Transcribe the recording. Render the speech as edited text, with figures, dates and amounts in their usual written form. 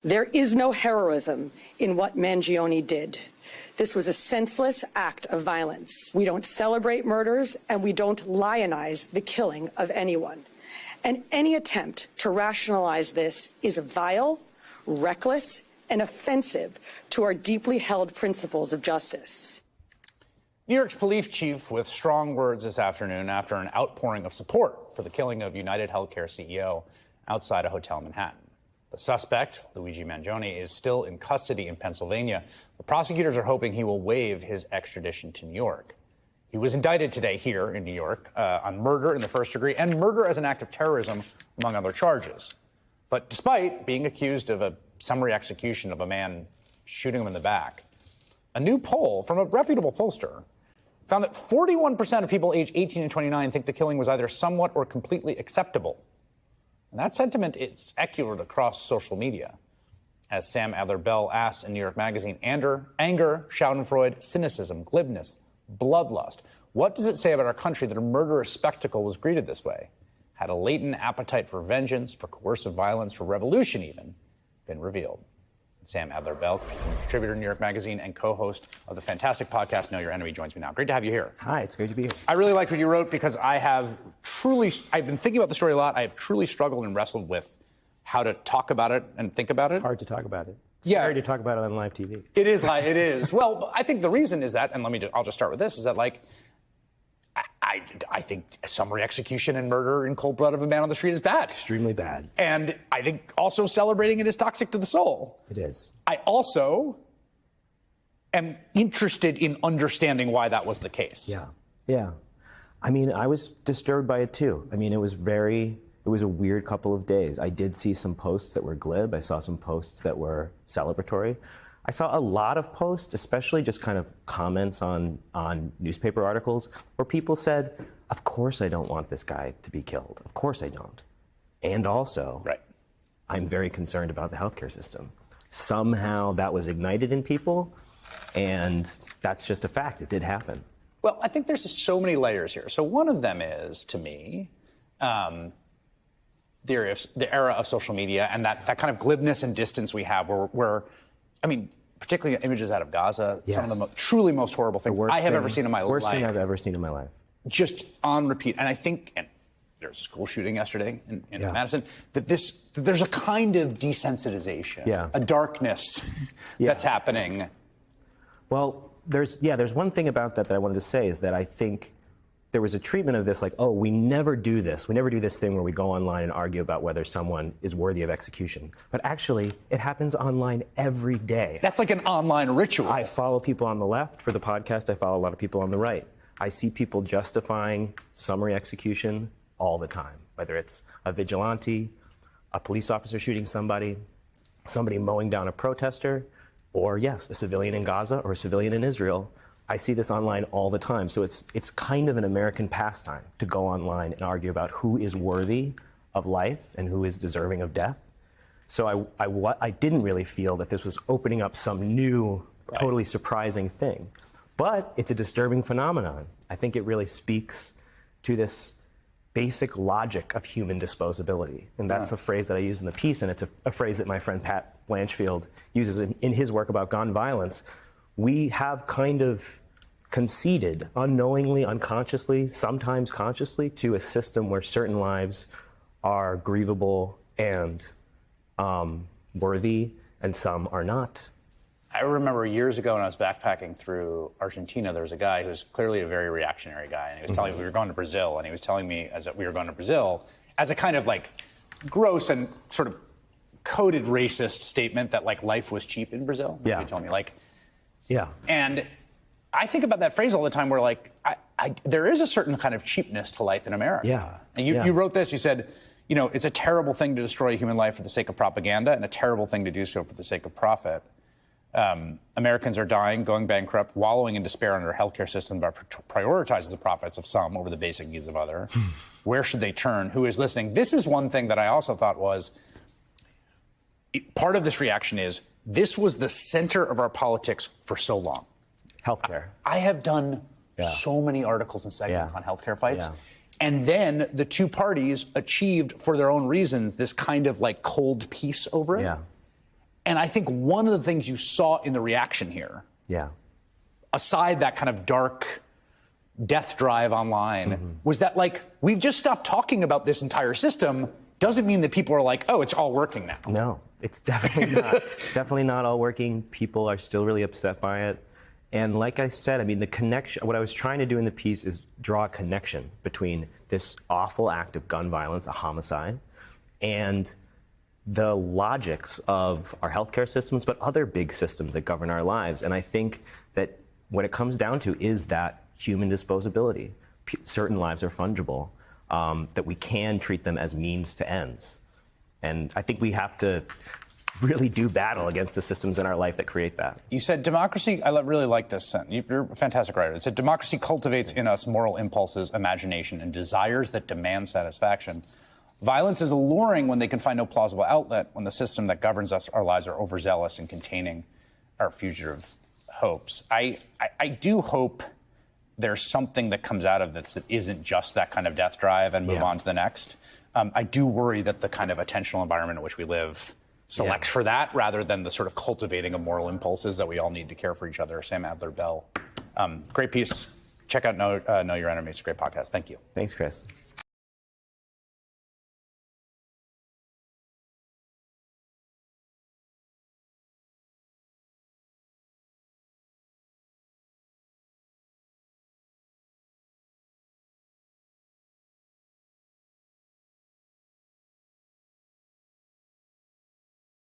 There is no heroism in what Mangione did. This was a senseless act of violence. We don't celebrate murders, and we don't lionize the killing of anyone. And any attempt to rationalize this is vile, reckless, and offensive to our deeply held principles of justice. New York's police chief with strong words this afternoon after an outpouring of support for the killing of United Healthcare CEO outside a hotel in Manhattan. The suspect, Luigi Mangione, is still in custody in Pennsylvania. The prosecutors are hoping he will waive his extradition to New York. He was indicted today here in New York on murder in the first degree and murder as an act of terrorism, among other charges. But despite being accused of a summary execution of a man shooting him in the back, a new poll from a reputable pollster found that 41% of people aged 18 and 29 think the killing was either somewhat or completely acceptable. And that sentiment is echoed across social media. As Sam Adler-Bell asks in New York Magazine, anger, schadenfreude, cynicism, glibness, bloodlust. What does it say about our country that a murderous spectacle was greeted this way? Had a latent appetite for vengeance, for coercive violence, for revolution even, been revealed? Sam Adler-Bell, contributor to New York Magazine and co-host of the fantastic podcast Know Your Enemy, joins me now. Great to have you here. Hi, it's great to be here. I really liked what you wrote because I've been thinking about the story a lot. I have truly struggled and wrestled with how to talk about it and think about it. It's hard to talk about it. It's scary to talk about it on live TV. It is. It is. Well, I think the reason is that, and I'll just start with this, is that I think summary execution and murder in cold blood of a man on the street is bad. Extremely bad. And I think also celebrating it is toxic to the soul. It is. I also am interested in understanding why that was the case. Yeah. I mean, I was disturbed by it too. I mean, it was a weird couple of days. I did see some posts that were glib. I saw some posts that were celebratory. I saw a lot of posts, especially just kind of comments on newspaper articles where people said, of course I don't want this guy to be killed. Of course I don't. And also, I'm very concerned about the healthcare system. Somehow that was ignited in people, and that's just a fact. It did happen. Well, I think there's so many layers here. So one of them is, to me, the era of social media and that kind of glibness and distance we have where I mean, particularly images out of Gaza, some of the truly most horrible things I have ever seen in my life. Worst thing I've ever seen in my life. Just on repeat. And I think, and there's a school shooting yesterday in Madison, that there's a kind of desensitization, a darkness that's happening. Well, there's one thing about that I wanted to say is that I think there was a treatment of this like, oh, we never do this. We never do this thing where we go online and argue about whether someone is worthy of execution. But actually, it happens online every day. That's like an online ritual. I follow people on the left for the podcast. I follow a lot of people on the right. I see people justifying summary execution all the time, whether it's a vigilante, a police officer shooting somebody mowing down a protester, or yes, a civilian in Gaza or a civilian in Israel. I see this online all the time. So it's kind of an American pastime to go online and argue about who is worthy of life and who is deserving of death. So I didn't really feel that this was opening up some new, totally surprising thing. But it's a disturbing phenomenon. I think it really speaks to this basic logic of human disposability. And that's a phrase that I use in the piece, and it's a phrase that my friend Pat Blanchfield uses in his work about gun violence. We have kind of conceded unknowingly, unconsciously, sometimes consciously, to a system where certain lives are grievable and worthy, and some are not. I remember years ago when I was backpacking through Argentina, there was a guy who was clearly a very reactionary guy, and he was telling me we were going to Brazil, and he was telling me we were going to Brazil as a kind of like gross and sort of coded racist statement that like life was cheap in Brazil. He told me and I think about that phrase all the time where like there is a certain kind of cheapness to life in America. And you wrote this, you said, it's a terrible thing to destroy human life for the sake of propaganda and a terrible thing to do so for the sake of profit. Americans are dying, going bankrupt, wallowing in despair under a healthcare system that prioritizes the profits of some over the basic needs of others. Where should they turn? Who is listening? This is one thing that I also thought was part of this reaction is this was the center of our politics for so long. Healthcare. I have done so many articles and segments on healthcare fights. And then the two parties achieved, for their own reasons, this kind of like cold peace over it. And I think one of the things you saw in the reaction here, aside that kind of dark death drive online, was that, like, we've just stopped talking about this entire system. Doesn't mean that people are like, oh, it's all working now. No, it's definitely not. It's definitely not all working. People are still really upset by it. And like I said, I mean, the connection, what I was trying to do in the piece is draw a connection between this awful act of gun violence, a homicide, and the logics of our healthcare systems, but other big systems that govern our lives. And I think that what it comes down to is that human disposability. Certain lives are fungible, that we can treat them as means to ends. And I think we have to really do battle against the systems in our life that create that. You said democracy, I really like this sentence. You're a fantastic writer. It said democracy cultivates in us moral impulses, imagination, and desires that demand satisfaction. Violence is alluring when they can find no plausible outlet, when the system that governs us, our lives, are overzealous in containing our fugitive hopes. I do hope there's something that comes out of this that isn't just that kind of death drive and move on to the next. I do worry that the kind of attentional environment in which we live selects for that rather than the sort of cultivating of moral impulses that we all need to care for each other. Sam Adler-Bell. Great piece. Check out Know Your Enemy. It's a great podcast. Thank you. Thanks, Chris.